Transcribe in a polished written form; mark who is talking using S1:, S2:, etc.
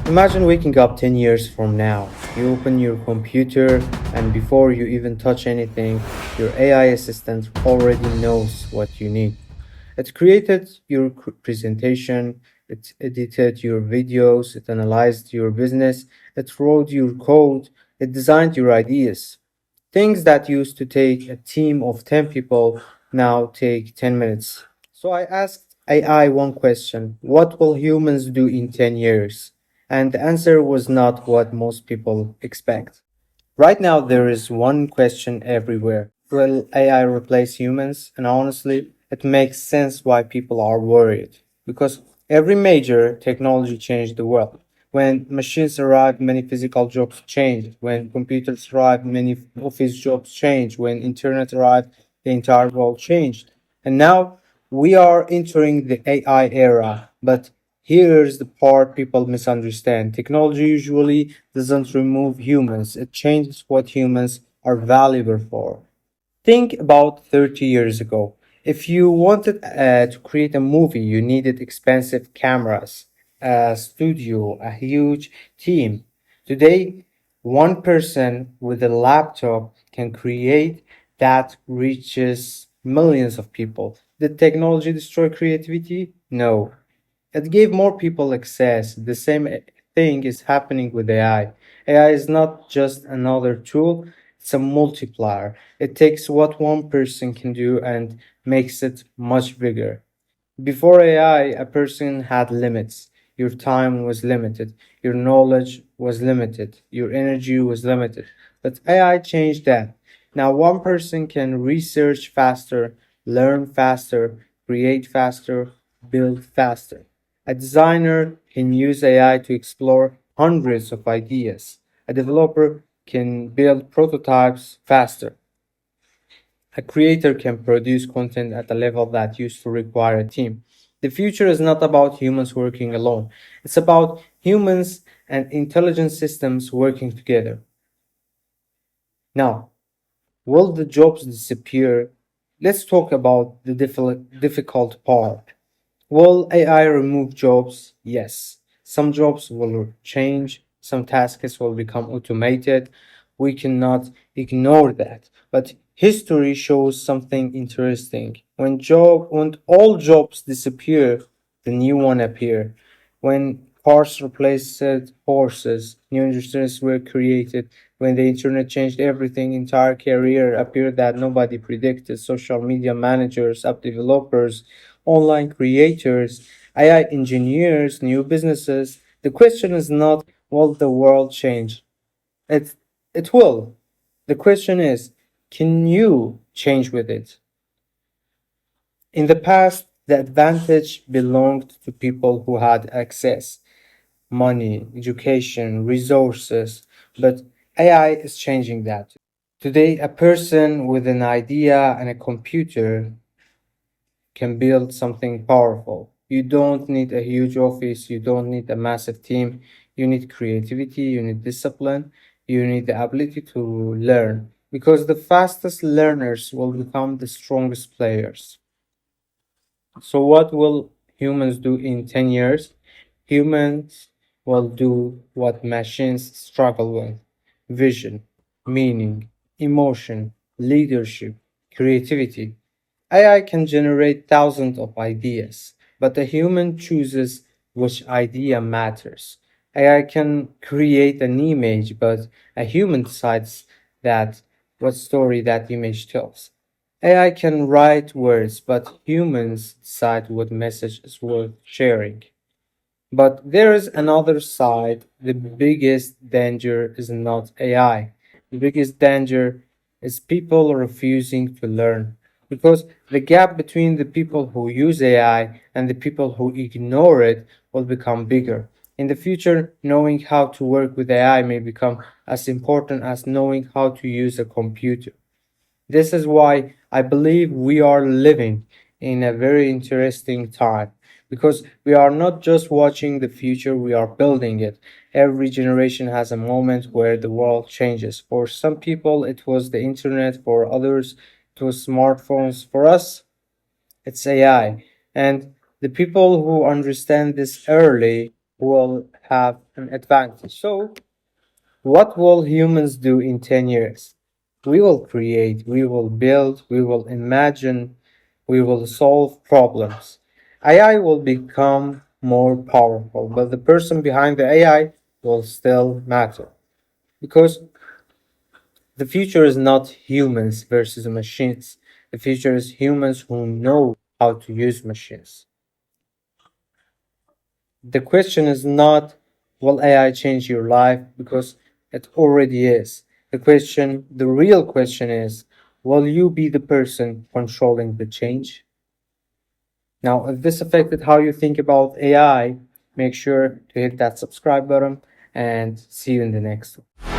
S1: Imagine waking up 10 years from now. You open your computer, and before you even touch anything, your AI assistant already knows what you need. It created your presentation, it edited your videos, it analyzed your business, it wrote your code, it designed your ideas. Things that used to take a team of 10 people now take 10 minutes. So I asked AI one question: what will humans do in 10 years? And the answer was not what most people expect. Right now, there is one question everywhere: will AI replace humans? And honestly, it makes sense why people are worried. Because every major technology changed the world. When machines arrived, many physical jobs changed. When computers arrived, many office jobs changed. When internet arrived, the entire world changed. And now we are entering the AI era. But here's the part people misunderstand: technology usually doesn't remove humans, it changes what humans are valuable for. Think about 30 years ago. If you wanted to create a movie, you needed expensive cameras, a studio, a huge team. Today, one person with a laptop can create that reaches millions of people. Did technology destroy creativity? No. It gave more people access. The same thing is happening with AI. AI is not just another tool, it's a multiplier. It takes what one person can do and makes it much bigger. Before AI, a person had limits. Your time was limited, your knowledge was limited, your energy was limited. But AI changed that. Now, one person can research faster, learn faster, create faster, build faster. A designer can use AI to explore hundreds of ideas. A developer can build prototypes faster. A creator can produce content at a level that used to require a team. The future is not about humans working alone, it's about humans and intelligent systems working together. Now, will the jobs disappear? Let's talk about the difficult part. Will AI remove jobs? Yes. Some jobs will change, some tasks will become automated. We cannot ignore that. But history shows something interesting. When all jobs disappear, the new one appear. When cars replaced horses, new industries were created. When the internet changed everything, entire career appeared that nobody predicted. Social media managers, app developers, online creators, AI engineers, new businesses. The question is not, will the world change? It, it will. The question is, can you change with it? In the past, the advantage belonged to people who had access, money, education, resources, but AI is changing that. Today, a person with an idea and a computer can build something powerful. You don't need a huge office, you don't need a massive team. You need creativity, you need discipline, you need the ability to learn because the fastest learners will become the strongest players. So, what will humans do in 10 years? Humans will do what machines struggle with: vision, meaning, emotion, leadership, creativity. AI can generate thousands of ideas, but a human chooses which idea matters. AI can create an image, but a human decides that what story that image tells. AI can write words, but humans decide what message is worth sharing. But there is another side. The biggest danger is not AI. The biggest danger is people refusing to learn. Because the gap between the people who use AI and the people who ignore it will become bigger. In the future, knowing how to work with AI may become as important as knowing how to use a computer. This is why I believe we are living in a very interesting time because we are not just watching the future, we are building it. Every generation has a moment where the world changes. For some people, it was the internet, for others, it was smartphones. For us, it's AI. And the people who understand this early will have an advantage. So, what will humans do in 10 years? We will create, we will build, we will imagine, we will solve problems. AI will become more powerful, but the person behind the AI will still matter. Because the future is not humans versus machines. The future is humans who know how to use machines. The question is not, will AI change your life? Because it already is. The real question is, will you be the person controlling the change? Now, if this affected how you think about AI, make sure to hit that subscribe button and see you in the next one.